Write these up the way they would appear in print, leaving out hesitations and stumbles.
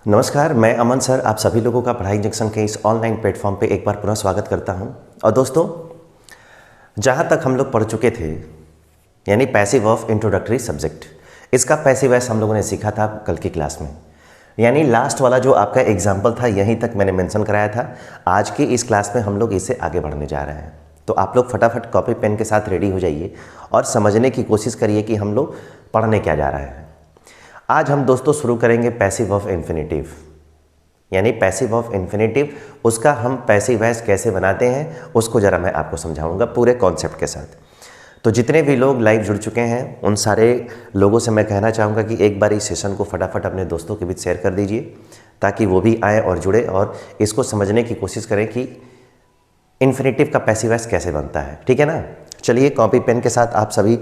नमस्कार, मैं अमन सर आप सभी लोगों का पढ़ाई जंक्शन के इस ऑनलाइन प्लेटफॉर्म पे एक बार पुनः स्वागत करता हूं। और दोस्तों, जहां तक हम लोग पढ़ चुके थे यानी पैसिव ऑफ इंट्रोडक्टरी सब्जेक्ट, इसका पैसिव वॉइस हम लोगों ने सीखा था कल की क्लास में। यानी लास्ट वाला जो आपका एग्जाम्पल था यहीं तक मैंने मेंशन कराया था। आज की इस क्लास में हम लोग इससे आगे बढ़ने जा रहे हैं, तो आप लोग फटाफट कॉपी पेन के साथ रेडी हो जाइए और समझने की कोशिश करिए कि हम लोग पढ़ने क्या जा रहे हैं। आज हम दोस्तों शुरू करेंगे पैसिव ऑफ इन्फिनेटिव, यानी पैसिव ऑफ इन्फिनेटिव, उसका हम पैसिव वॉइस कैसे बनाते हैं उसको ज़रा मैं आपको समझाऊंगा पूरे कॉन्सेप्ट के साथ। तो जितने भी लोग लाइव जुड़ चुके हैं उन सारे लोगों से मैं कहना चाहूँगा कि एक बार इस सेशन को फटाफट अपने दोस्तों के बीच शेयर कर दीजिए ताकि वो भी आए और जुड़े और इसको समझने की कोशिश करें कि इन्फिनेटिव का पैसिव वॉइस कैसे बनता है। ठीक है ना? चलिए कॉपी पेन के साथ आप सभी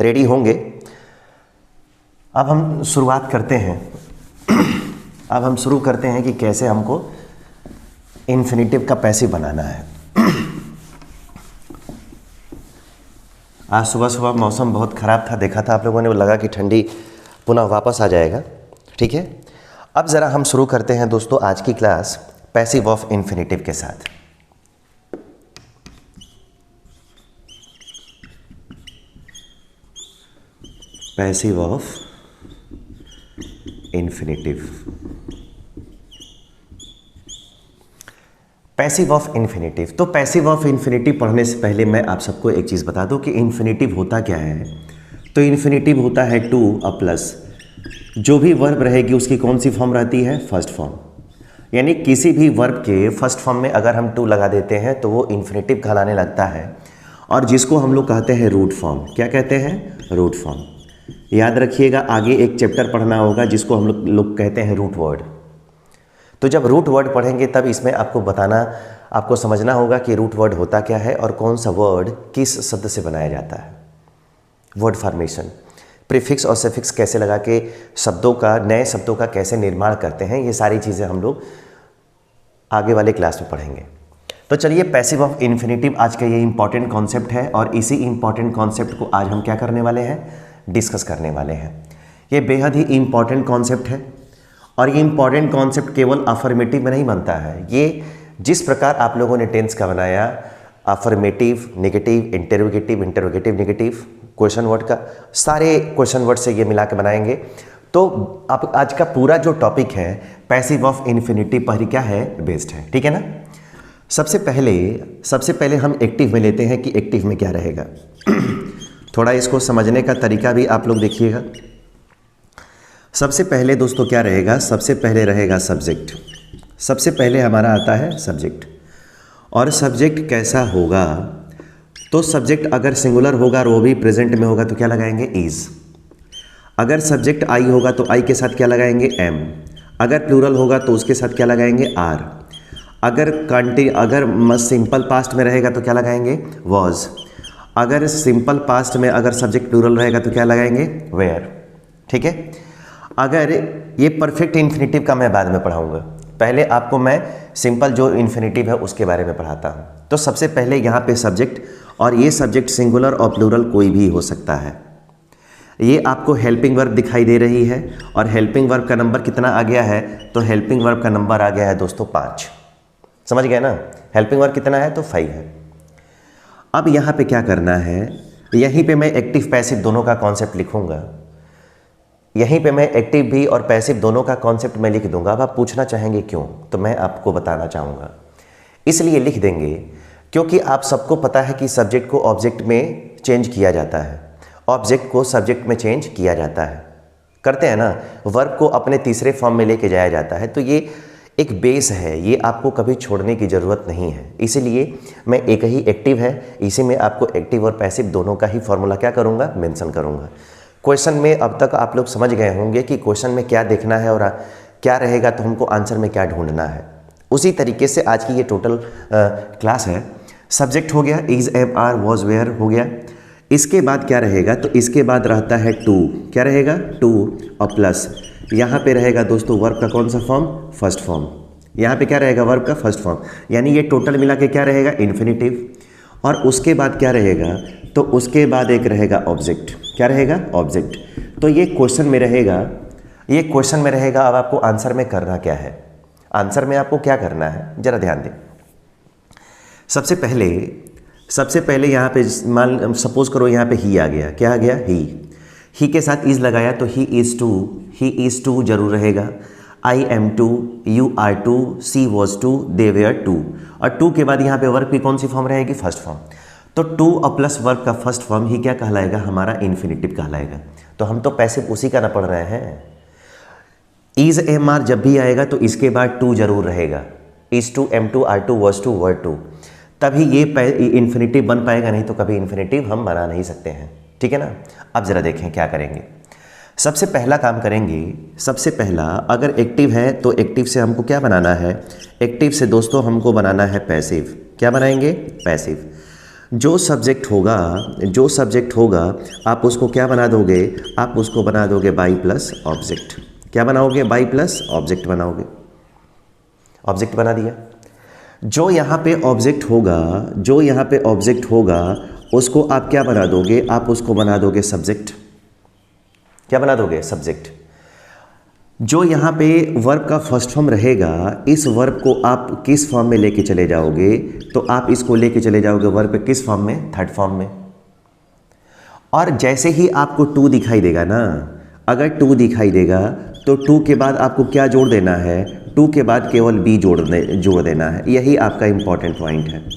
रेडी होंगे। अब हम शुरुआत करते हैं कि कैसे हमको इन्फिनेटिव का पैसिव बनाना है। आज सुबह सुबह मौसम बहुत ख़राब था, देखा था आप लोगों ने, लगा कि ठंडी पुनः वापस आ जाएगा। ठीक है, अब ज़रा हम शुरू करते हैं दोस्तों आज की क्लास पैसिव ऑफ इन्फिनेटिव के साथ। Passive of infinitive. Passive of infinitive, तो पैसिव ऑफ इन्फिनेटिव पढ़ने से पहले मैं आप सबको एक चीज़ बता दूं कि इन्फिनेटिव होता क्या है। तो इन्फिनेटिव होता है टू अ प्लस, जो भी वर्ब रहेगी उसकी कौन सी फॉर्म रहती है? First form. यानी किसी भी वर्ब के फर्स्ट फॉर्म में अगर हम टू लगा देते हैं तो वो इन्फिनेटिव कहलाने लगता है, और जिसको हम लोग कहते हैं रूट फॉर्म। क्या कहते हैं? Root form. याद रखिएगा, आगे एक चैप्टर पढ़ना होगा जिसको हम लोग कहते हैं रूट वर्ड। तो जब रूट वर्ड पढ़ेंगे तब इसमें आपको समझना होगा कि रूट वर्ड होता क्या है और कौन सा वर्ड किस शब्द से बनाया जाता है। वर्ड फॉर्मेशन, प्रीफिक्स और सफिक्स कैसे लगा के नए शब्दों का कैसे निर्माण करते हैं, ये सारी चीज़ें हम लोग आगे वाले क्लास में पढ़ेंगे। तो चलिए, पैसिव ऑफ इन्फिनेटिव आज का ये इंपॉर्टेंट कॉन्सेप्ट है और इसी इंपॉर्टेंट कॉन्सेप्ट को आज हम क्या करने वाले हैं? डिस्कस करने वाले हैं। ये बेहद ही इंपॉर्टेंट कॉन्सेप्ट है और ये इंपॉर्टेंट कॉन्सेप्ट केवल अफर्मेटिव में नहीं बनता है। ये जिस प्रकार आप लोगों ने टेंस का बनाया, affirmative, negative, interrogative, interrogative negative, question word का, सारे क्वेश्चन वर्ड से ये मिला के बनाएंगे। तो अब आज का पूरा जो टॉपिक है पैसिव ऑफ इन्फिनेटिव पर ही क्या है? बेस्ड है। ठीक है ना? सबसे पहले हम एक्टिव में लेते हैं कि एक्टिव में क्या रहेगा। थोड़ा इसको समझने का तरीका भी आप लोग देखिएगा। सबसे पहले दोस्तों क्या रहेगा? सबसे पहले रहेगा सब्जेक्ट। सबसे पहले हमारा आता है सब्जेक्ट। और सब्जेक्ट कैसा होगा? तो सब्जेक्ट अगर सिंगुलर होगा और वो भी प्रेजेंट में होगा तो क्या लगाएंगे? इज। अगर सब्जेक्ट आई होगा तो आई के साथ क्या लगाएंगे? एम। अगर प्लूरल होगा तो उसके साथ क्या लगाएंगे? आर। अगर सिंपल पास्ट में रहेगा तो क्या लगाएंगे? वॉज। अगर सिंपल पास्ट में अगर सब्जेक्ट प्लूरल रहेगा तो क्या लगाएंगे? वेयर। ठीक है? अगर ये परफेक्ट इन्फिनेटिव का मैं बाद में पढ़ाऊंगा, पहले आपको मैं सिंपल जो इन्फिनेटिव है उसके बारे में पढ़ाता हूँ। तो सबसे पहले यहाँ पे सब्जेक्ट, और ये सब्जेक्ट सिंगुलर और प्लूरल कोई भी हो सकता है। ये आपको हेल्पिंग वर्ब दिखाई दे रही है और हेल्पिंग वर्ब का नंबर कितना आ गया है? तो हेल्पिंग वर्ब का नंबर आ गया है दोस्तों 5। समझ गए ना? हेल्पिंग वर्ब कितना है? तो 5 है। अब यहाँ पे क्या करना है? यहीं पे मैं एक्टिव पैसिव दोनों का कॉन्सेप्ट लिखूंगा। यहीं पे मैं एक्टिव भी और पैसिव दोनों का कॉन्सेप्ट मैं लिख दूंगा। अब आप पूछना चाहेंगे क्यों? तो मैं आपको बताना चाहूँगा। इसलिए लिख देंगे क्योंकि आप सबको पता है कि सब्जेक्ट को ऑब्जेक्ट में चेंज किया जाता है, ऑब्जेक्ट को सब्जेक्ट में चेंज किया जाता है, करते हैं ना। वर्ब को अपने तीसरे फॉर्म में लेके जाया जाता है। तो ये एक बेस है, ये आपको कभी छोड़ने की ज़रूरत नहीं है। इसीलिए मैं एक ही एक्टिव है, इसी में आपको एक्टिव और पैसिव दोनों का ही फॉर्मूला क्या करूँगा? मेंशन करूँगा। क्वेश्चन में अब तक आप लोग समझ गए होंगे कि क्वेश्चन में क्या देखना है और क्या रहेगा तो हमको आंसर में क्या ढूंढना है। उसी तरीके से आज की ये टोटल क्लास है। सब्जेक्ट हो गया, is, am, are, was, were हो गया। इसके बाद क्या रहेगा? तो इसके बाद रहता है टू। क्या रहेगा? टू और प्लस। यहाँ पे रहेगा दोस्तों वर्ब का कौन सा फॉर्म? First form. यहाँ पे क्या रहेगा? वर्ब का फर्स्ट फॉर्म। यानी ये टोटल मिला के क्या रहेगा? इन्फिनेटिव। और उसके बाद क्या रहेगा? तो उसके बाद एक रहेगा ऑब्जेक्ट। क्या रहेगा? ऑब्जेक्ट। तो ये क्वेश्चन में रहेगा ये क्वेश्चन में रहेगा। अब आपको आंसर में करना क्या है, आंसर में आपको क्या करना है जरा ध्यान दें। सबसे पहले यहाँ पे मान सपोज करो यहाँ पे ही आ गया, क्या आ गया, ही के साथ इज लगाया तो ही इज़ टू जरूर रहेगा। I am to, you are to, she was to, they were to, और टू के बाद यहाँ पे वर्ब की कौन सी फॉर्म रहेगी, फर्स्ट फॉर्म। तो टू और प्लस वर्ब का फर्स्ट फॉर्म ही क्या कहलाएगा, हमारा इन्फिनिटिव कहलाएगा। तो हम तो पैसिव उसी का ना पढ़ रहे हैं। इज एम आर जब भी आएगा तो इसके बाद टू जरूर रहेगा, is to, am to, are to, was to, were to, तभी ये इन्फिनिटिव बन पाएगा, नहीं तो कभी इन्फिनिटिव हम बना नहीं सकते हैं। ठीक है ना। अब जरा देखें क्या करेंगे। सबसे पहला काम करेंगे, सबसे पहला अगर एक्टिव है तो एक्टिव से हमको क्या बनाना है, एक्टिव से दोस्तों हमको बनाना है पैसिव। क्या बनाएंगे, पैसिव। जो सब्जेक्ट होगा आप उसको क्या बना दोगे, आप उसको बना दोगे बाई प्लस ऑब्जेक्ट। क्या बनाओगे, बाई प्लस ऑब्जेक्ट बनाओगे। ऑब्जेक्ट बना दिया। जो यहाँ पे ऑब्जेक्ट होगा उसको आप क्या बना दोगे, आप उसको बना दोगे सब्जेक्ट। क्या बना दोगे, सब्जेक्ट। जो यहाँ पे वर्ब का फर्स्ट फॉर्म रहेगा, इस वर्ब को आप किस फॉर्म में लेके चले जाओगे, तो आप इसको लेके चले जाओगे वर्ब पे किस फॉर्म में, थर्ड फॉर्म में। और जैसे ही आपको टू दिखाई देगा ना, अगर टू दिखाई देगा तो टू के बाद आपको क्या जोड़ देना है, टू के बाद केवल बी जोड़ देना है। यही आपका इंपॉर्टेंट पॉइंट है।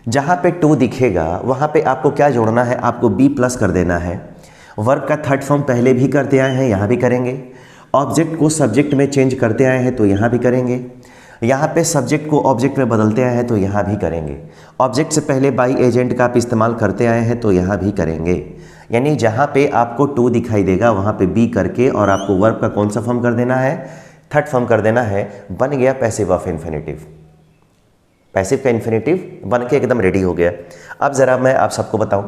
जहाँ पे टू दिखेगा वहाँ पे आपको क्या जोड़ना है, आपको बी प्लस कर देना है। वर्ब का थर्ड फॉर्म पहले भी करते आए हैं, यहाँ भी करेंगे। ऑब्जेक्ट को सब्जेक्ट में चेंज करते आए हैं तो यहाँ भी करेंगे। यहाँ पे सब्जेक्ट को ऑब्जेक्ट में बदलते आए हैं तो यहाँ भी करेंगे। ऑब्जेक्ट से पहले बाई एजेंट का आप इस्तेमाल करते आए हैं तो यहाँ भी करेंगे। यानी जहाँ पे आपको टू दिखाई देगा वहाँ पे बी करके और आपको वर्ब का कौन सा फॉर्म कर देना है, थर्ड फॉर्म कर देना है। बन गया पैसिव ऑफ इन्फिनिटिव। पैसिव का इन्फिनिटिव बन के एकदम रेडी हो गया। अब ज़रा मैं आप सबको बताऊं,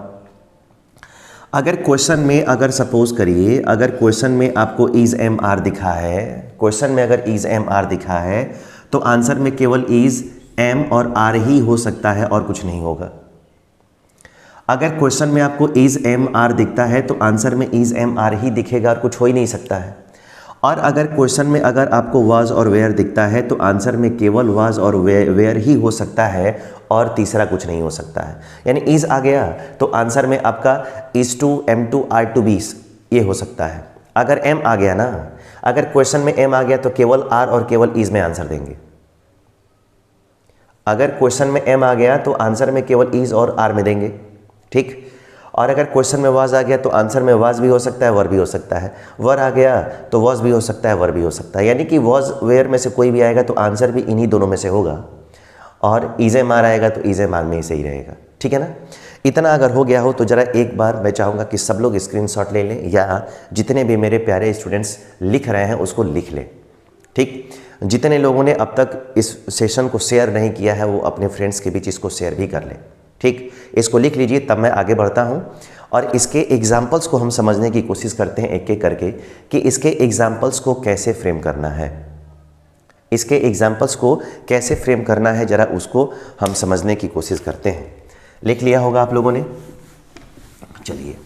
अगर क्वेश्चन में, अगर सपोज करिए अगर क्वेश्चन में आपको इज एम आर दिखा है, क्वेश्चन में अगर इज एम आर दिखा है तो आंसर में केवल इज एम और आर ही हो सकता है और कुछ नहीं होगा। अगर क्वेश्चन में आपको इज एम आर दिखता है तो आंसर में इज एम आर ही दिखेगा और कुछ हो ही नहीं सकता है। और अगर क्वेश्चन में अगर आपको वाज और वेयर दिखता है तो आंसर में केवल वाज और वेयर ही हो सकता है और तीसरा कुछ नहीं हो सकता है। यानी इज आ गया तो आंसर में आपका is to, am to, are to, बीस ये हो सकता है। अगर एम आ गया ना, अगर क्वेश्चन में एम आ गया तो केवल आर और केवल इज में आंसर देंगे। अगर क्वेश्चन में एम आ गया तो आंसर में केवल इज और आर में देंगे, ठीक। और अगर क्वेश्चन में वाज आ गया तो आंसर में वाज भी हो सकता है, वर भी हो सकता है। वर आ गया तो वाज भी हो सकता है, वर भी हो सकता है। यानी कि वाज वेयर में से कोई भी आएगा तो आंसर भी इन्हीं दोनों में से होगा। और इज एम आर आएगा तो इज एम आर में ही सही रहेगा। ठीक है ना। इतना अगर हो गया हो तो ज़रा एक बार मैं चाहूँगा कि सब लोग स्क्रीनशॉट ले लें, या जितने भी मेरे प्यारे स्टूडेंट्स लिख रहे हैं उसको लिख लें। ठीक। जितने लोगों ने अब तक इस सेशन को शेयर नहीं किया है वो अपने फ्रेंड्स के बीच इसको शेयर भी कर लें। ठीक। इसको लिख लीजिए, तब मैं आगे बढ़ता हूँ और इसके एग्जाम्पल्स को हम समझने की कोशिश करते हैं एक एक करके कि इसके एग्जाम्पल्स को कैसे फ्रेम करना है। इसके एग्जाम्पल्स को कैसे फ्रेम करना है ज़रा उसको हम समझने की कोशिश करते हैं। लिख लिया होगा आप लोगों ने। चलिए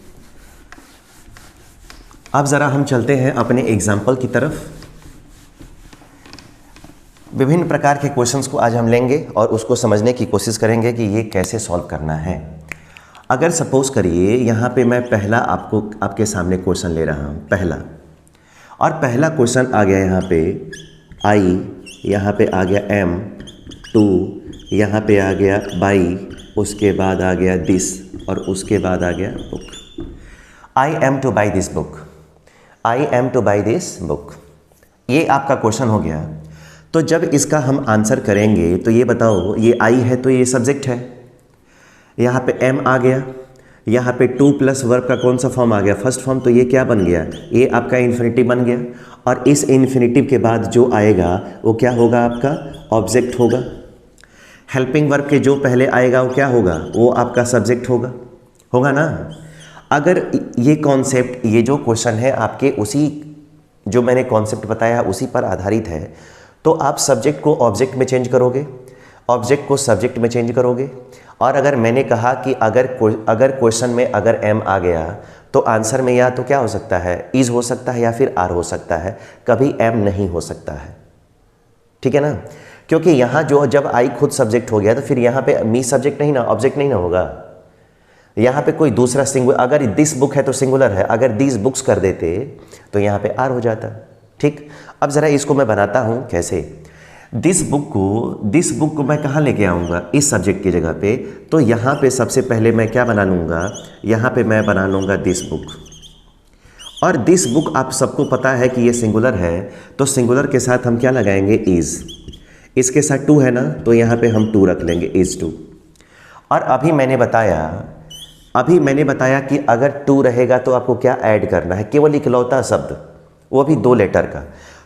अब ज़रा हम चलते हैं अपने एग्जाम्पल की तरफ। विभिन्न प्रकार के क्वेश्चंस को आज हम लेंगे और उसको समझने की कोशिश करेंगे कि ये कैसे सॉल्व करना है। अगर सपोज करिए यहाँ पे मैं पहला आपके सामने क्वेश्चन ले रहा हूँ, पहला, और पहला क्वेश्चन आ गया यहाँ पे आई, यहाँ पे आ गया एम, टू, यहाँ पे आ गया बाई, उसके बाद आ गया दिस और उसके बाद आ गया book. I am two by this book, I am two by this book, ये आपका क्वेश्चन हो गया। तो जब इसका हम आंसर करेंगे तो ये बताओ, ये आई है तो ये सब्जेक्ट है, यहाँ पे एम आ गया, यहाँ पे टू प्लस वर्ब का कौन सा फॉर्म आ गया, फर्स्ट फॉर्म, तो ये क्या बन गया, ये आपका इन्फिनिटिव बन गया। और इस इन्फिनिटिव के बाद जो आएगा वो क्या होगा, आपका ऑब्जेक्ट होगा। हेल्पिंग वर्ब के जो पहले आएगा वो क्या होगा, वो आपका सब्जेक्ट होगा ना। अगर ये कॉन्सेप्ट, ये जो क्वेश्चन है आपके उसी जो मैंने कॉन्सेप्ट बताया उसी पर आधारित है, तो आप सब्जेक्ट को ऑब्जेक्ट में चेंज करोगे, ऑब्जेक्ट को सब्जेक्ट में चेंज करोगे, और अगर मैंने कहा कि अगर क्वेश्चन में अगर एम आ गया तो आंसर में या तो क्या हो सकता है, इज हो सकता है या फिर आर हो सकता है, कभी एम नहीं हो सकता है। ठीक है ना, क्योंकि यहाँ जो जब आई खुद सब्जेक्ट हो गया तो फिर यहाँ पे मी सब्जेक्ट नहीं ना, ऑब्जेक्ट नहीं ना होगा। यहाँ पे कोई दूसरा सिंगुलर, अगर दिस बुक है तो सिंगुलर है, अगर दिस बुक्स कर देते तो यहाँ पे आर हो जाता। ठीक, अब ज़रा इसको मैं बनाता हूँ कैसे। दिस बुक को मैं कहाँ लेके आऊँगा, इस सब्जेक्ट की जगह पे। तो यहाँ पे सबसे पहले मैं क्या बना लूँगा, यहाँ पे मैं बना लूँगा दिस बुक। और दिस बुक आप सबको पता है कि ये सिंगुलर है, तो सिंगुलर के साथ हम क्या लगाएंगे, इज़। इसके साथ टू है ना, तो यहाँ पे हम टू रख लेंगे, इज़ टू। और अभी मैंने बताया कि अगर टू रहेगा तो आपको क्या ऐड करना है, केवल इकलौता शब्द, वो भी 2 लेटर का।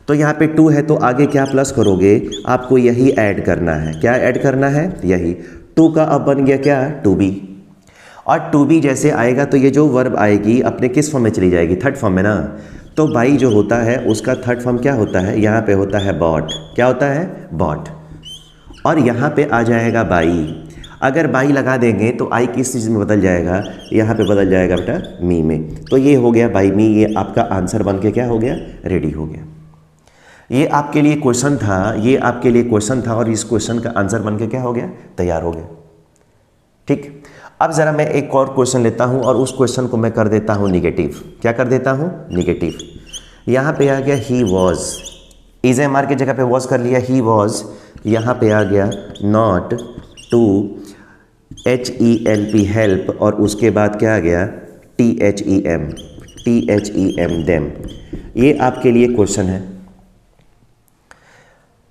तो यहाँ पे टू है तो आगे क्या प्लस करोगे, आपको यही ऐड करना है। क्या ऐड करना है, यही। टू का अब बन गया क्या, टू बी। और टू बी जैसे आएगा तो ये जो वर्ब आएगी अपने किस फॉर्म में चली जाएगी, थर्ड फॉर्म में ना। तो बाई जो होता है उसका थर्ड फॉर्म क्या होता है, यहाँ पे होता है बॉट। क्या होता है, बॉट। और यहाँ पे आ जाएगा बाई। अगर बाई लगा देंगे तो आई किस चीज़ में बदल जाएगा, यहाँ पे बदल जाएगा बेटा मी में। तो ये हो गया बाई मी, ये आपका आंसर बन के क्या हो गया, रेडी हो गया। ये आपके लिए क्वेश्चन था, और इस क्वेश्चन का आंसर बन के क्या हो गया, तैयार हो गया। ठीक, अब ज़रा मैं एक और क्वेश्चन लेता हूँ और उस क्वेश्चन को मैं कर देता हूँ निगेटिव। क्या कर देता हूँ, निगेटिव। यहाँ पे आ गया he was, is am are की जगह पे वॉज कर लिया, ही वॉज। यहाँ पे आ गया नॉट टू HELP हेल्प, और उसके बाद क्या आ गया, THEM देम। ये आपके लिए क्वेश्चन है।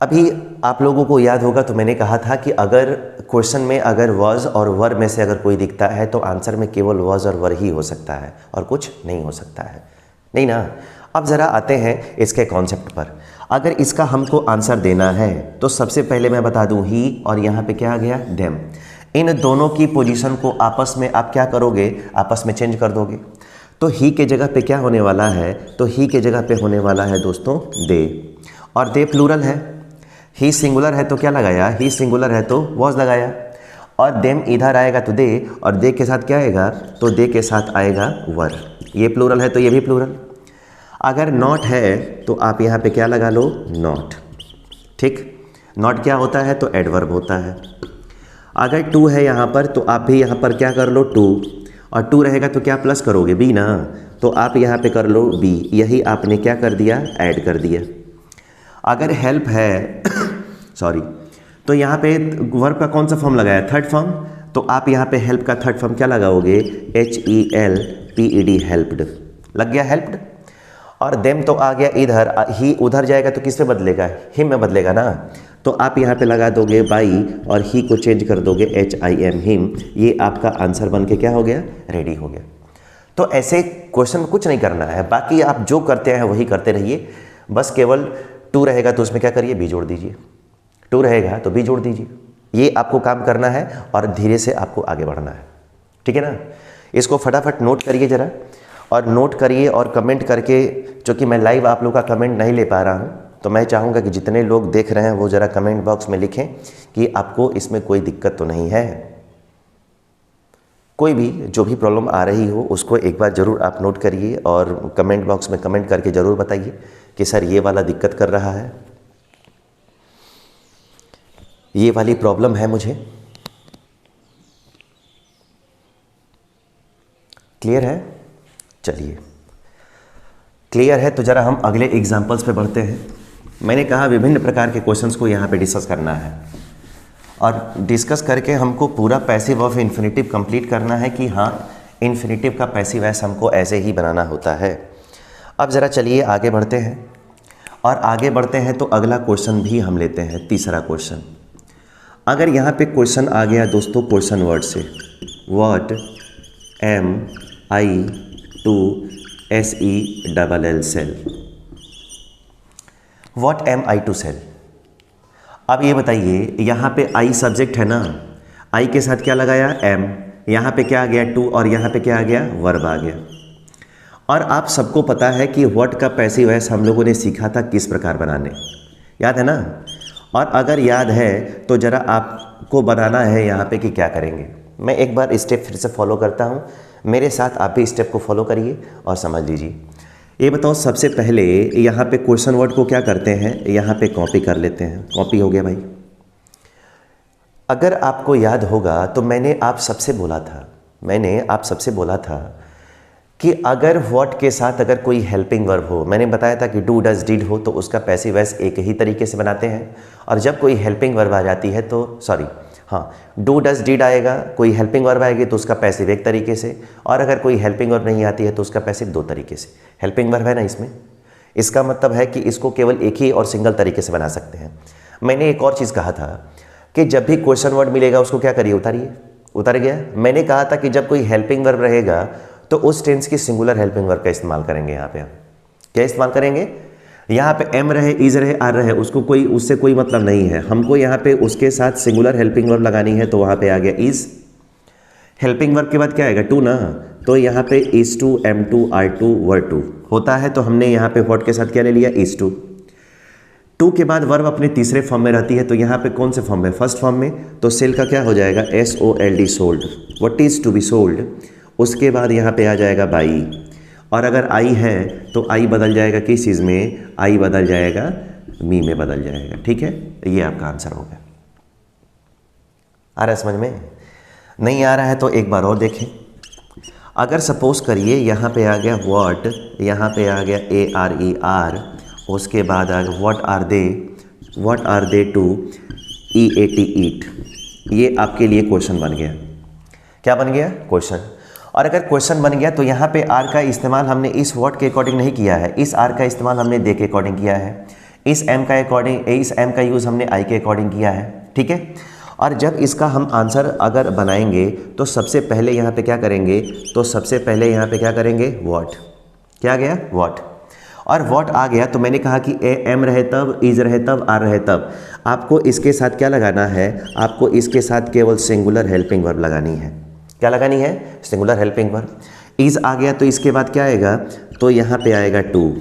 अभी आप लोगों को याद होगा तो मैंने कहा था कि अगर क्वेश्चन में अगर वॉज और वर में से अगर कोई दिखता है तो आंसर में केवल वॉज और वर ही हो सकता है और कुछ नहीं हो सकता है, नहीं ना। अब ज़रा आते हैं इसके कॉन्सेप्ट पर। अगर इसका हमको आंसर देना है तो सबसे पहले मैं बता दूं ही, और यहाँ पे क्या आ गया, देम। इन दोनों की पोजीशन को आपस में आप क्या करोगे, आपस में चेंज कर दोगे। तो ही के जगह पे क्या होने वाला है, तो ही के जगह पे होने वाला है दोस्तों दे, और दे प्लूरल है। ही सिंगुलर है तो क्या लगाया, ही सिंगुलर है तो वॉज लगाया। और देम इधर आएगा तो दे, और दे के साथ क्या आएगा, तो दे के साथ आएगा वर। ये प्लूरल है तो ये भी प्लूरल। अगर नॉट है तो आप यहाँ पे क्या लगा लो, नॉट। ठीक, नॉट क्या होता है, तो एडवर्ब होता है। अगर टू है यहाँ पर तो आप भी यहाँ पर क्या कर लो, टू। और टू रहेगा तो क्या प्लस करोगे, बी ना, तो आप यहाँ पे कर लो बी। यही आपने क्या कर दिया, ऐड कर दिया। अगर हेल्प है सॉरी, तो यहाँ पे वर्ब का कौन सा फॉर्म लगाया, थर्ड फॉर्म। तो आप यहाँ पे हेल्प का थर्ड फॉर्म क्या लगाओगे, HELPED हेल्प्ड, लग गया हेल्प्ड। और देम तो आ गया इधर, ही उधर जाएगा तो किस पे बदलेगा, हिम में बदलेगा ना। तो आप यहाँ पे लगा दोगे बाई और ही को चेंज कर दोगे HIM हिम। ये आपका आंसर बन के क्या हो गया, रेडी हो गया। तो ऐसे क्वेश्चन में कुछ नहीं करना है, बाकी आप जो करते हैं वही करते रहिए। बस केवल टू रहेगा तो उसमें क्या करिए, बी जोड़ दीजिए। टू रहेगा तो बी जोड़ दीजिए। ये आपको काम करना है और धीरे से आपको आगे बढ़ना है, ठीक है ना। इसको फटाफट नोट करिए ज़रा, और नोट करिए और कमेंट करके, चूँकि मैं लाइव आप लोग का कमेंट नहीं ले पा रहा हूँ, तो मैं चाहूँगा कि जितने लोग देख रहे हैं वो ज़रा कमेंट बॉक्स में लिखें कि आपको इसमें कोई दिक्कत तो नहीं है। कोई भी जो भी प्रॉब्लम आ रही हो उसको एक बार ज़रूर आप नोट करिए और कमेंट बॉक्स में कमेंट करके ज़रूर बताइए कि सर ये वाला दिक्कत कर रहा है, ये वाली प्रॉब्लम है मुझे। क्लियर है, चलिए क्लियर है तो ज़रा हम अगले एग्जाम्पल्स पे बढ़ते हैं। मैंने कहा विभिन्न प्रकार के क्वेश्चंस को यहाँ पे डिस्कस करना है, और डिस्कस करके हमको पूरा पैसिव ऑफ इन्फिनिटिव कंप्लीट करना है कि हाँ इन्फिनिटिव का पैसिव वॉइस हमको ऐसे ही बनाना होता है। अब ज़रा चलिए आगे बढ़ते हैं, और आगे बढ़ते हैं तो अगला क्वेश्चन भी हम लेते हैं, तीसरा क्वेश्चन। अगर यहाँ पे क्वेश्चन आ गया दोस्तों क्वेश्चन वर्ड से, what am I to SELL sell, what am I to sell. अब ये बताइए यहाँ पे आई सब्जेक्ट है ना, आई के साथ क्या लगाया, एम। यहाँ पे क्या आ गया, टू, और यहाँ पे क्या आ गया, वर्ब आ गया। और आप सबको पता है कि व्हाट का पैसिव वॉइस हम लोगों ने सीखा था किस प्रकार बनाने, याद है ना। और अगर याद है तो ज़रा आप आपको बनाना है यहाँ पे कि क्या करेंगे। मैं एक बार स्टेप फिर से फॉलो करता हूँ, मेरे साथ आप भी स्टेप को फॉलो करिए और समझ लीजिए। ये बताओ, सबसे पहले यहाँ पे क्वेश्चन वर्ड को क्या करते हैं, यहाँ पे कॉपी कर लेते हैं। कॉपी हो गया भाई। अगर आपको याद होगा तो मैंने आप सबसे बोला था कि अगर व्हाट के साथ अगर कोई हेल्पिंग वर्ब हो, मैंने बताया था कि डू डज डिड हो तो उसका पैसिव वॉइस एक ही तरीके से बनाते हैं, और जब कोई हेल्पिंग वर्ब आ जाती है तो डू डज डिड आएगा, कोई हेल्पिंग वर्ब आएगी तो उसका पैसिव एक तरीके से, और अगर कोई हेल्पिंग वर्ब नहीं आती है तो उसका पैसिव दो तरीके से। हेल्पिंग वर्ब है ना इसमें, इसका मतलब है कि इसको केवल एक ही और सिंगल तरीके से बना सकते हैं। मैंने एक और चीज़ कहा था कि जब भी क्वेश्चन वर्ड मिलेगा उसको क्या करिए, उतारिए। उतर गया। मैंने कहा था कि जब कोई हेल्पिंग वर्ब रहेगा तो उस टेंस की सिंगुलर हेल्पिंग वर्ब का इस्तेमाल करेंगे। यहाँ पे हम क्या इस्तेमाल करेंगे, यहाँ पे एम रहे, इज रहे, आर रहे, उससे कोई मतलब नहीं है। हमको यहाँ पे उसके साथ सिंगुलर हेल्पिंग वर्ब लगानी है, तो वहाँ पे आ गया इज। हेल्पिंग वर्ब के बाद क्या आएगा, टू ना, तो यहाँ पे is to, am to, are to, were to होता है, तो हमने यहाँ पे व्हाट के साथ क्या ले लिया, इज टू। टू के बाद वर्ब अपने तीसरे फॉर्म में रहती है, तो यहाँ पे कौन से फॉर्म में, फर्स्ट फॉर्म में, तो सेल का क्या हो जाएगा, SOLD, sold. What is to be sold. उसके बाद यहाँ पे आ जाएगा बाई, और अगर आई है तो आई बदल जाएगा किस चीज़ में, आई बदल जाएगा मी में बदल जाएगा। ठीक है, ये आपका आंसर हो गया। आ रहा है समझ में? नहीं आ रहा है तो एक बार और देखें। अगर सपोज करिए यहाँ पे आ गया व्हाट, यहाँ पे आ गया ARER, उसके बाद आ गया what are they to EAT, eat. ये आपके लिए क्वेश्चन बन गया। क्या बन गया, क्वेश्चन। और अगर क्वेश्चन बन गया तो यहाँ पे आर का इस्तेमाल हमने इस व्हाट के अकॉर्डिंग नहीं किया है, इस आर का इस्तेमाल हमने दे के अकॉर्डिंग किया है, इस एम का यूज़ हमने आई के अकॉर्डिंग किया है। ठीक है, और जब इसका हम आंसर अगर बनाएंगे तो सबसे पहले यहाँ पे क्या करेंगे, तो सबसे पहले यहाँ पे क्या करेंगे, व्हाट। क्या गया, व्हाट। और व्हाट आ गया तो मैंने कहा कि एम रहे तब, इज रहे तब, आर रहे तब, आपको इसके साथ क्या लगाना है, आपको इसके साथ केवल सिंगुलर हेल्पिंग वर्ब लगानी है। क्या लगानी है, सिंगुलर हेल्पिंग वर्ब। इज आ गया तो इसके बाद क्या आएगा, तो यहाँ पे आएगा टू।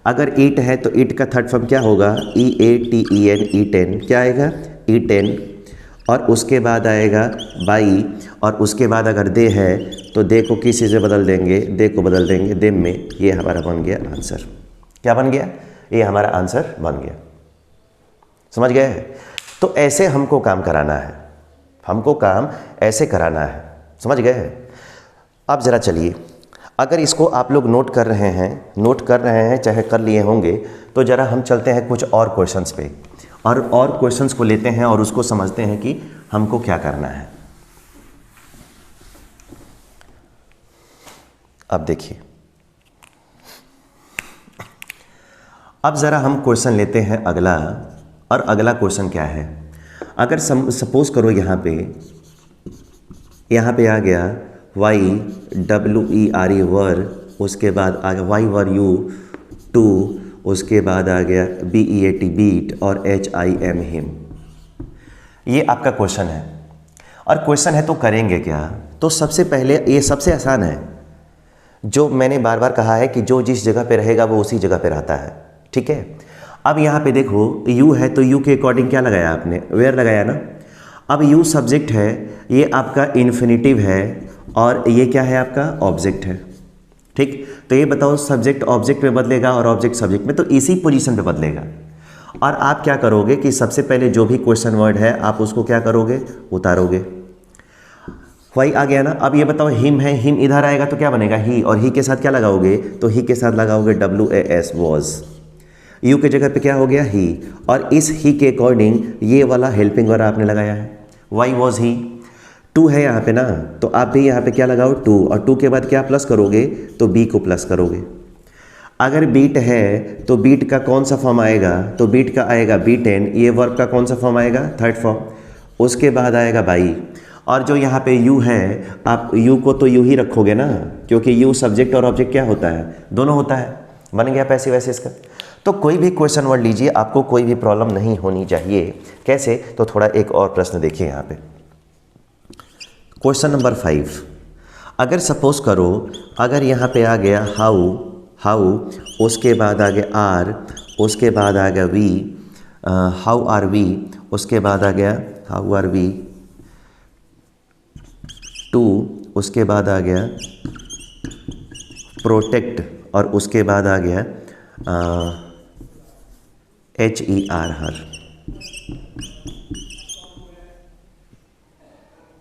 अगर ईट है तो ईट का थर्ड फॉर्म क्या होगा, EATEN, ईटेन। क्या आएगा, ईटेन। और उसके बाद आएगा बाई, और उसके बाद अगर दे है तो दे को किस चीज़ से बदल देंगे, दे को बदल देंगे देम में। ये हमारा बन गया आंसर। क्या बन गया, ये हमारा आंसर बन गया। समझ गए? तो ऐसे हमको काम कराना है, हमको काम ऐसे कराना है। समझ गए? अब ज़रा चलिए, अगर इसको आप लोग नोट कर रहे हैं चाहे कर लिए होंगे, तो ज़रा हम चलते हैं कुछ और क्वेश्चंस पे, और क्वेश्चंस को लेते हैं और उसको समझते हैं कि हमको क्या करना है। अब देखिए, अब ज़रा हम क्वेश्चन लेते हैं अगला, और अगला क्वेश्चन क्या है। अगर सपोज करो यहाँ पे आ गया YWERE वर, उसके बाद आ गया YWERE टू, उसके बाद आ गया BEAT बीट, और HIM हिम। ये आपका क्वेश्चन है, और क्वेश्चन है तो करेंगे क्या। तो सबसे पहले ये सबसे आसान है, जो मैंने बार बार कहा है कि जो जिस जगह पे रहेगा वो उसी जगह पे रहता है। ठीक है, अब यहाँ पे देखो यू है तो यू के अकॉर्डिंग क्या लगाया आपने, वेयर लगाया ना। अब यू सब्जेक्ट है, ये आपका इन्फिनिटिव है, और ये क्या है, आपका ऑब्जेक्ट है। ठीक, तो ये बताओ सब्जेक्ट ऑब्जेक्ट में बदलेगा और ऑब्जेक्ट सब्जेक्ट में, तो इसी पोजीशन पे बदलेगा। और आप क्या करोगे कि सबसे पहले जो भी क्वेश्चन वर्ड है आप उसको क्या करोगे, उतारोगे। वाई आ गया ना। अब ये बताओ हिम है, हिम इधर आएगा तो क्या बनेगा, ही, और ही के साथ क्या लगाओगे, तो ही के साथ लगाओगे WAS, वॉज। यू के जगह पे क्या हो गया, ही, और इस ही के अकॉर्डिंग ये वाला हेल्पिंग वर्ब आपने लगाया है, वाई वॉज ही। टू है यहाँ पे ना, तो आप भी यहाँ पे क्या लगाओ, टू, और टू के बाद क्या प्लस करोगे, तो बी को प्लस करोगे। अगर बीट है तो बीट का कौन सा फॉर्म आएगा, तो बीट का आएगा B10, ये वर्ब का कौन सा फॉर्म आएगा, थर्ड फॉर्म। उसके बाद आएगा बाई, और जो यहाँ पे यू है, आप यू को तो यू ही रखोगे ना, क्योंकि यू सब्जेक्ट और ऑब्जेक्ट क्या होता है, दोनों होता है। बन गया पैसिव वैसे इसका। तो कोई भी क्वेश्चन वर्ड लीजिए, आपको कोई भी प्रॉब्लम नहीं होनी चाहिए। कैसे, तो थोड़ा एक और प्रश्न देखिए यहाँ पे। क्वेश्चन नंबर 5, अगर सपोज करो, अगर यहाँ पे आ गया हाउ, उसके बाद आ गया आर, उसके बाद आ गया वी, हाउ आर वी, उसके बाद आ गया हाउ आर वी, टू, उसके बाद आ गया प्रोटेक्ट, और उसके बाद आ गया HER हर।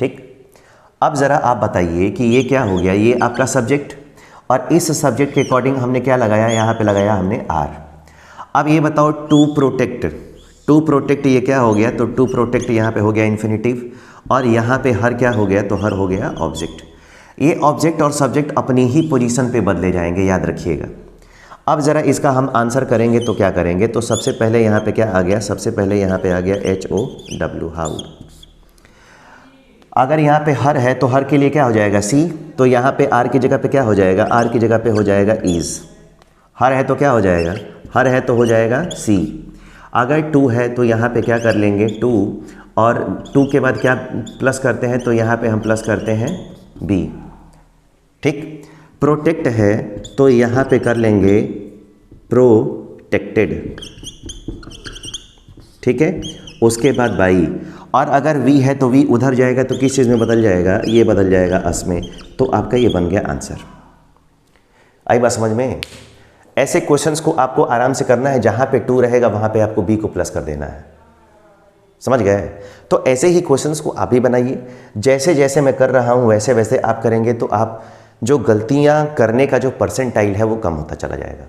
ठीक, अब ज़रा आप बताइए कि ये क्या हो गया, ये आपका सब्जेक्ट, और इस सब्जेक्ट के अकॉर्डिंग हमने क्या लगाया, यहाँ पे लगाया हमने R। अब ये बताओ टू प्रोटेक्ट, टू प्रोटेक्ट ये क्या हो गया, तो टू प्रोटेक्ट यहाँ पे हो गया इन्फिनिटिव, और यहाँ पे हर क्या हो गया, तो हर हो गया ऑब्जेक्ट। ये ऑब्जेक्ट और सब्जेक्ट अपनी ही पोजीशन पे बदले जाएंगे, याद रखिएगा। अब ज़रा इसका हम आंसर करेंगे तो क्या करेंगे, तो सबसे पहले यहाँ पे क्या आ गया, सबसे पहले यहाँ पे आ गया HOW हाउ। अगर यहाँ पे हर है तो हर के लिए क्या हो जाएगा C, तो यहाँ पे R की जगह पे क्या हो जाएगा, R की जगह पे हो जाएगा इज़। हर है तो क्या हो जाएगा, हर है तो हो जाएगा C। अगर टू है तो यहाँ पे क्या कर लेंगे, टू, और टू के बाद क्या प्लस करते हैं, तो यहाँ पे हम प्लस करते हैं B। ठीक, प्रोटेक्ट है तो यहाँ पे कर लेंगे प्रोटेक्टेड। ठीक है, उसके बाद बाई, और अगर वी है तो वी उधर जाएगा तो किस चीज़ में बदल जाएगा, ये बदल जाएगा अस में। तो आपका ये बन गया आंसर। आई बात समझ में। ऐसे क्वेश्चंस को आपको आराम से करना है, जहाँ पे टू रहेगा वहाँ पे आपको बी को प्लस कर देना है, समझ गए। तो ऐसे ही क्वेश्चंस को आप भी बनाइए, जैसे जैसे मैं कर रहा हूँ वैसे वैसे आप करेंगे तो आप जो गलतियाँ करने का जो परसेंटाइल है वो कम होता चला जाएगा।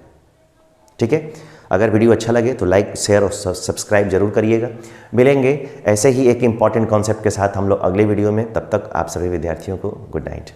ठीक है, अगर वीडियो अच्छा लगे तो लाइक, शेयर और सब्सक्राइब जरूर करिएगा। मिलेंगे ऐसे ही एक इम्पॉर्टेंट कॉन्सेप्ट के साथ हम लोग अगले वीडियो में। तब तक आप सभी विद्यार्थियों को गुड नाइट।